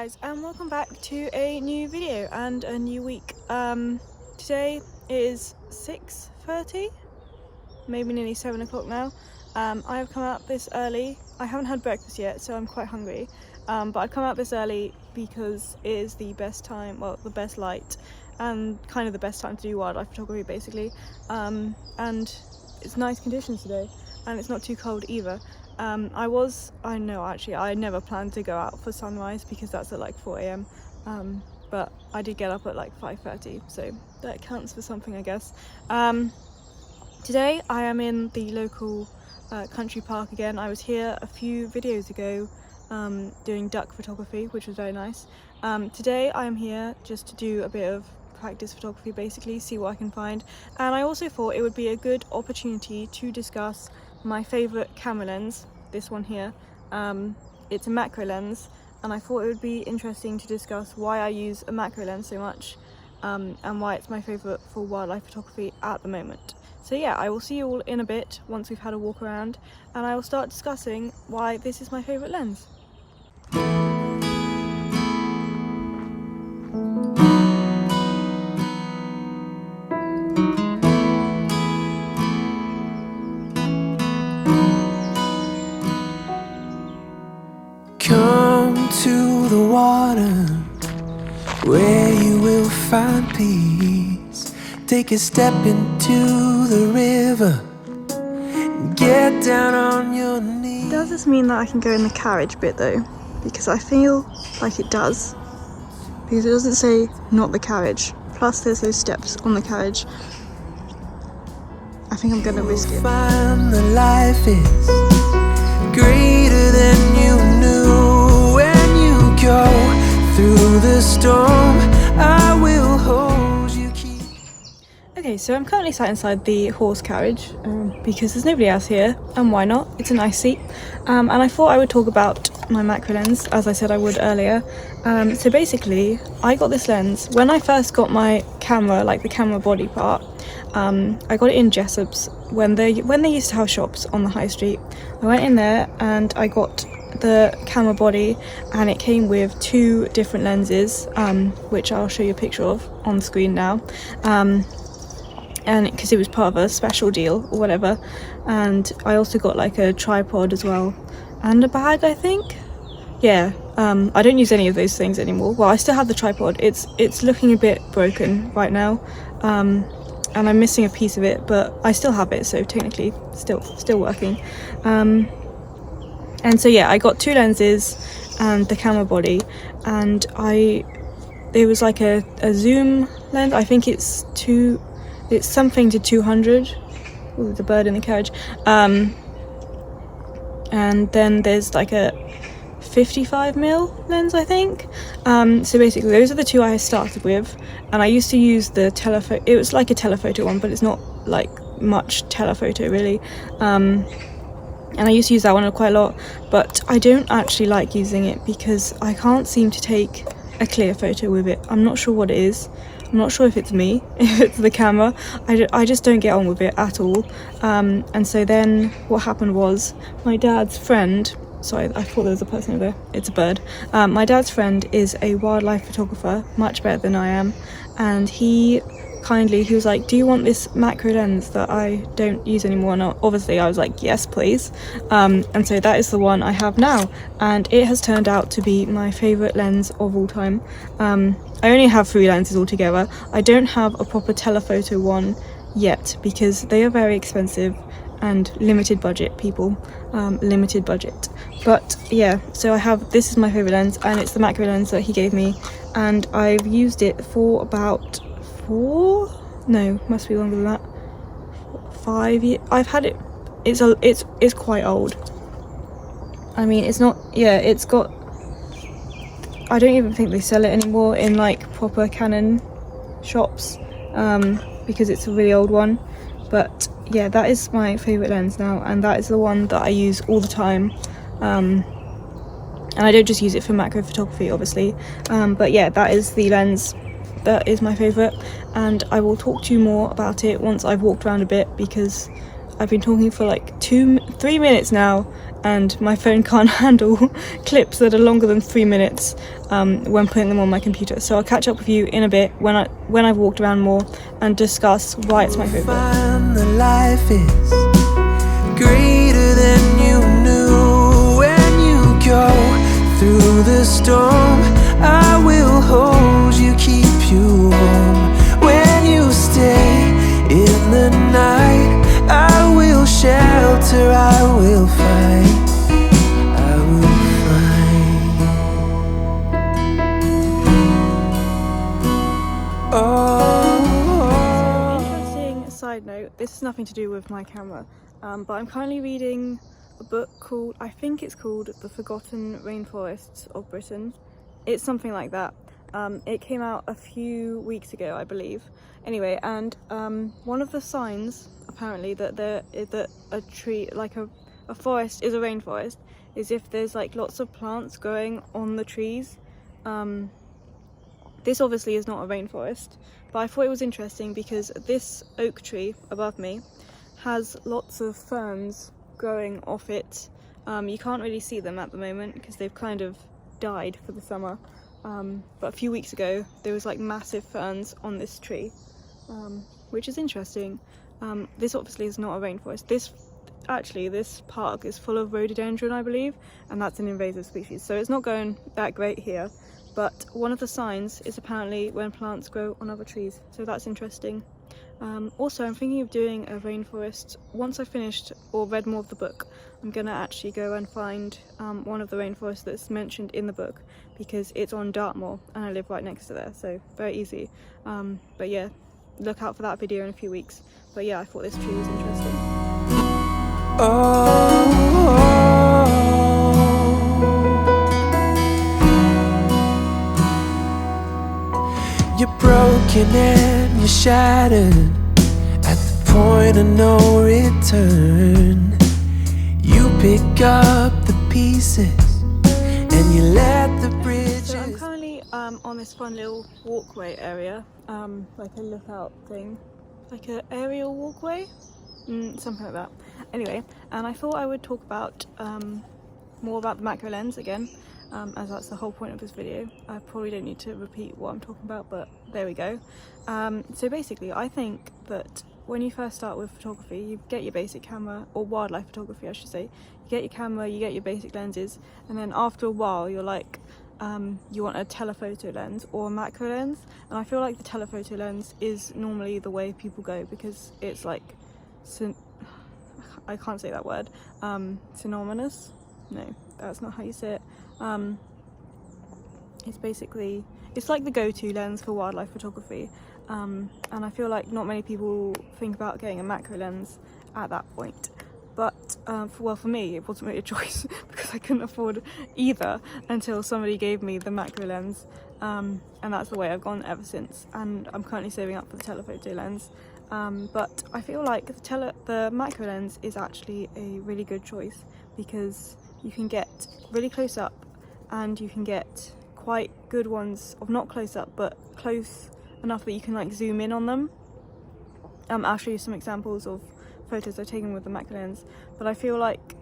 guys, and welcome back to a new video and a new week. Today is 6:30, maybe nearly 7 o'clock now. I have come out this early. I haven't had breakfast yet, so I'm quite hungry, but I've come out this early because it is the best time, well, the best light and kind of the best time to do wildlife photography basically, and it's nice conditions today and it's not too cold either. I never planned to go out for sunrise because that's at like 4 a.m. But I did get up at like 5:30, so that counts for something, I guess. Today I am in the local country park again. I was here a few videos ago doing duck photography, which was very nice. Today I am here just to do a bit of practice photography, basically, see what I can find. And I also thought it would be a good opportunity to discuss my favourite camera lens, this one here. It's a macro lens, and I thought it would be interesting to discuss why I use a macro lens so much, and why it's my favourite for wildlife photography at the moment. So yeah, I will see you all in a bit once we've had a walk around, and I will start discussing why this is my favourite lens. Come to the water where you will find peace. Take a step into the river, get down on your knees. Does this mean that I can go in the carriage bit though? Because I feel like it does, because it doesn't say not the carriage, plus there's those steps on the carriage. I think I'm gonna risk it. Find that life is greater than you knew. When you go through the storm, I will hold you. Okay, so I'm currently sat inside the horse carriage because there's nobody else here, and why not? It's a nice seat. And I thought I would talk about my macro lens, as I said I would earlier. So basically, I got this lens when I first got my camera, like the camera body part. I got it in Jessop's when they used to have shops on the high street. I went in there and I got the camera body, and it came with two different lenses, which I'll show you a picture of on the screen now. And because it was part of a special deal or whatever. And I also got like a tripod as well, and a bag, I think. Yeah, I don't use any of those things anymore. Well, I still have the tripod. It's looking a bit broken right now, and I'm missing a piece of it, but I still have it, so technically still working. And so yeah, I got two lenses and the camera body, and it was like a zoom lens. I think it's something to 200. Ooh, the bird in the carriage. And then there's like a 55mm lens, I think. So basically those are the two I started with, and I used to use the telephoto. It was like a telephoto one, but it's not like much telephoto really. And I used to use that one quite a lot, but I don't actually like using it because I can't seem to take a clear photo with it. I'm not sure what it is. I'm not sure if it's me, if it's the camera. I just don't get on with it at all. And so then what happened was my dad's friend, sorry, I thought there was a person over there, it's a bird. My dad's friend is a wildlife photographer, much better than I am, and he was like, do you want this macro lens that I don't use anymore? And obviously I was like, yes please. And so that is the one I have now, and it has turned out to be my favourite lens of all time. I only have 3 lenses altogether. I don't have a proper telephoto one yet because they are very expensive and limited budget, people. Limited budget. But yeah, so this is my favourite lens, and it's the macro lens that he gave me, and I've used it for about 5 years. I've had it. It's quite old. I mean, it's not, yeah, it's got, I don't even think they sell it anymore in like proper Canon shops, because it's a really old one. But yeah, that is my favourite lens now, and that is the one that I use all the time. And I don't just use it for macro photography, obviously, but yeah, that is the lens that is my favourite, and I will talk to you more about it once I've walked around a bit, because I've been talking for like 3 minutes now and my phone can't handle clips that are longer than 3 minutes when putting them on my computer. So I'll catch up with you in a bit when I've walked around more and discuss why it's my favourite. Find that life is greater than you knew. When you go through the storm, I will hold you, keep you warm. When you stay in the night, I will shelter, I will fight, I will fight. Oh. Interesting side note, this has nothing to do with my camera, but I'm currently reading a book called, I think it's called The Forgotten Rainforests of Britain. It's something like that. It came out a few weeks ago, I believe. Anyway, and one of the signs apparently that a tree, like a forest, is a rainforest is if there's like lots of plants growing on the trees. This obviously is not a rainforest, but I thought it was interesting because this oak tree above me has lots of ferns growing off it. You can't really see them at the moment because they've kind of died for the summer, but a few weeks ago there was like massive ferns on this tree, which is interesting. This obviously is not a rainforest. This park is full of rhododendron, I believe, and that's an invasive species, so it's not going that great here. But one of the signs is apparently when plants grow on other trees, so that's interesting. Also, I'm thinking of doing a rainforest. Once I've finished or read more of the book, I'm gonna actually go and find one of the rainforests that's mentioned in the book, because it's on Dartmoor and I live right next to there, so very easy. But yeah, look out for that video in a few weeks. But yeah, I thought this tree was interesting. You're broken and you're shattered at the point of no return. You pick up the pieces and you let the bridges. So I'm currently on this fun little walkway area, like a lookout thing, like an aerial walkway, something like that. Anyway, and I thought I would talk about more about the macro lens again. As that's the whole point of this video. I probably don't need to repeat what I'm talking about, but there we go. So basically, I think that when you first start with photography, you get your basic camera, or wildlife photography I should say. You get your camera, you get your basic lenses, and then after a while you're like, you want a telephoto lens or a macro lens. And I feel like the telephoto lens is normally the way people go, because it's like, I can't say that word, synonymous? No, that's not how you say it. It's like the go-to lens for wildlife photography, and I feel like not many people think about getting a macro lens at that point. But for me it wasn't really a choice because I couldn't afford either until somebody gave me the macro lens, and that's the way I've gone ever since, and I'm currently saving up for the telephoto lens. But I feel like the macro lens is actually a really good choice, because you can get really close up and you can get quite good ones of not close up but close enough that you can like zoom in on them. I'll show you some examples of photos I've taken with the macro lens, but I feel like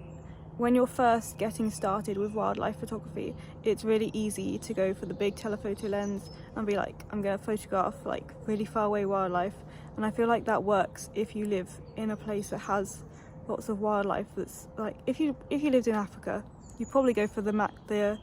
when you're first getting started with wildlife photography, it's really easy to go for the big telephoto lens and be like, I'm going to photograph like really far away wildlife, and I feel like that works if you live in a place that has lots of wildlife. That's like, if you lived in Africa, you probably go for the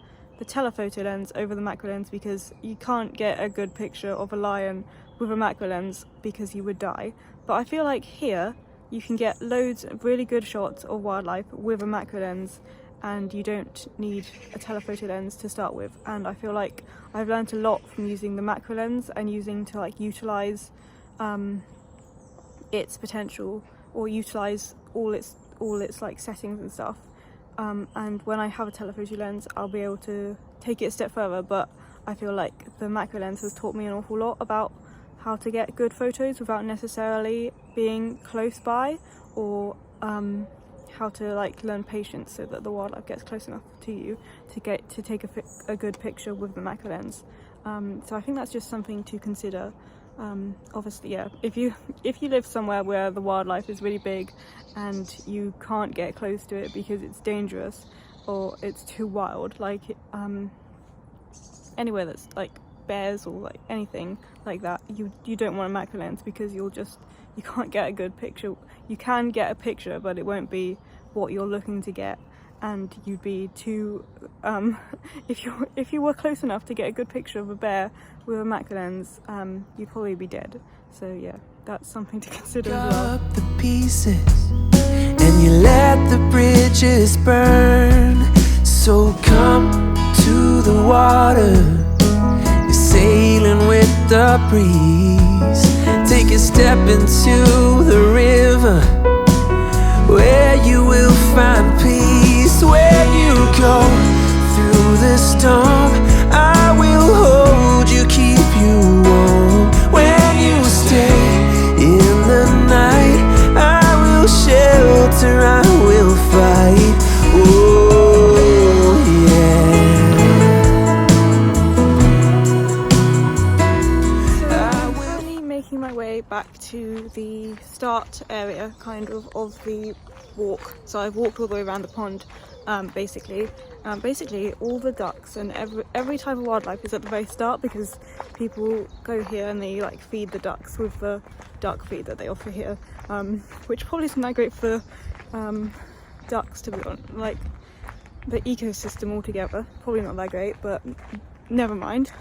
telephoto lens over the macro lens, because you can't get a good picture of a lion with a macro lens because you would die. But I feel like here you can get loads of really good shots of wildlife with a macro lens, and you don't need a telephoto lens to start with. And I feel like I've learned a lot from using the macro lens and using to like utilize its potential, or utilize all its like settings and stuff. And when I have a telephoto lens, I'll be able to take it a step further. But I feel like the macro lens has taught me an awful lot about how to get good photos without necessarily being close by, or how to like learn patience so that the wildlife gets close enough to you to take a good picture with the macro lens. So I think that's just something to consider Obviously, yeah, if you live somewhere where the wildlife is really big and you can't get close to it because it's dangerous or it's too wild, like anywhere that's like bears or like anything like that, you don't want a macro lens, because you can't get a good picture. You can get a picture, but it won't be what you're looking to get, and you'd be too if you were close enough to get a good picture of a bear with a macro lens, you'd probably be dead. So yeah, that's something to consider as well. Up the pieces and you let the bridges burn. So come to the water, you're sailing with the breeze. Take a step into the river, where you will find peace. When you go through the storm, I will hold you, keep you warm. When you stay in the night, I will shelter, I will fight. Oh yeah. So I'm really making my way back to the start area kind of the walk. So I've walked all the way around the pond, basically all the ducks and every type of wildlife is at the very start, because people go here and they like feed the ducks with the duck feed that they offer here, which probably isn't that great for ducks, to be honest. Like the ecosystem altogether, probably not that great, but never mind.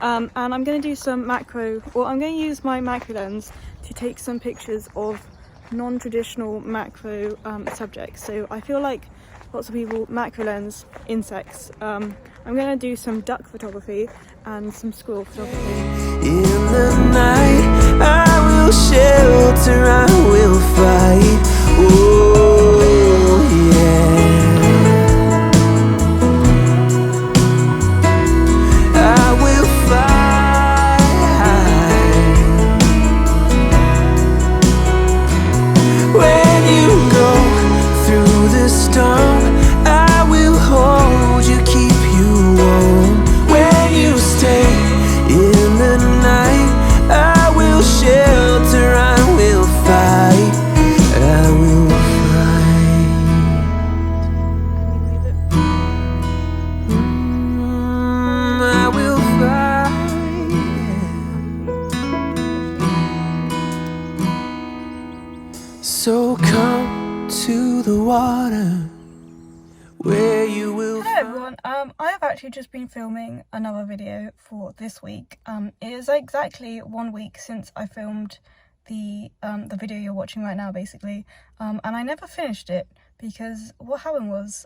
And I'm going to do some macro, or I'm going to use my macro lens to take some pictures of non-traditional macro subjects. So I feel like lots of people macro lens insects. I'm going to do some duck photography and some squirrel photography. In the night, I will shelter, I will fight. Oh yeah. I will fight. When you go through the storm, I will hold you, keep you warm. When you stay in the night, I will shelter, I will fight, I will fight. I will fight. So come to the water, where you will. Hello everyone, I have actually just been filming another video for this week. It is exactly 1 week since I filmed the video you're watching right now, basically, and I never finished it because what happened was,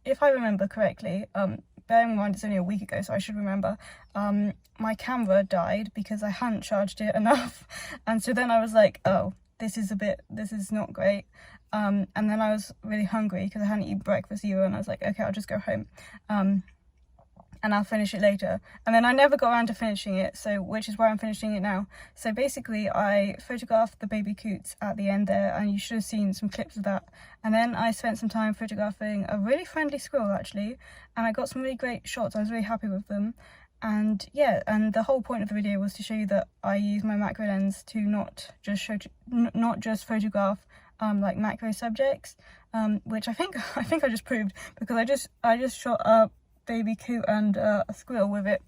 if I remember correctly, bearing in mind it's only a week ago, so I should remember, my camera died because I hadn't charged it enough, and so then I was like, oh, this is not great. And then I was really hungry because I hadn't eaten breakfast either, and I was like, okay, I'll just go home, and I'll finish it later. And then I never got around to finishing it, so which is why I'm finishing it now. So basically I photographed the baby coots at the end there, and you should have seen some clips of that. And then I spent some time photographing a really friendly squirrel actually, and I got some really great shots. I was really happy with them. And yeah, and the whole point of the video was to show you that I use my macro lens to not just photograph like macro subjects, which I think I just proved, because I just shot a baby coot and a squirrel with it,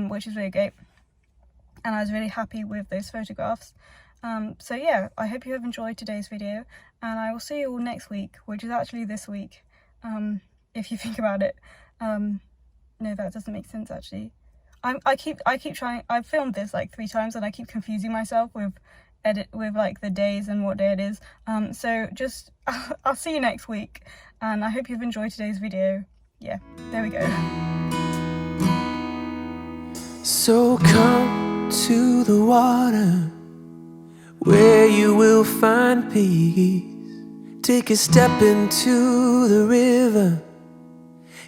which is really great, and I was really happy with those photographs. So yeah, I hope you have enjoyed today's video, and I will see you all next week, which is actually this week, if you think about it. No, that doesn't make sense actually. I keep trying. I've filmed this like 3 times and I keep confusing myself with like the days and what day it is. So just I'll see you next week, and I hope you've enjoyed today's video. Yeah, there we go. So come to the water, where you will find peace. Take a step into the river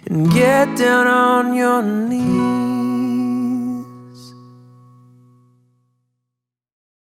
and get down on your knees.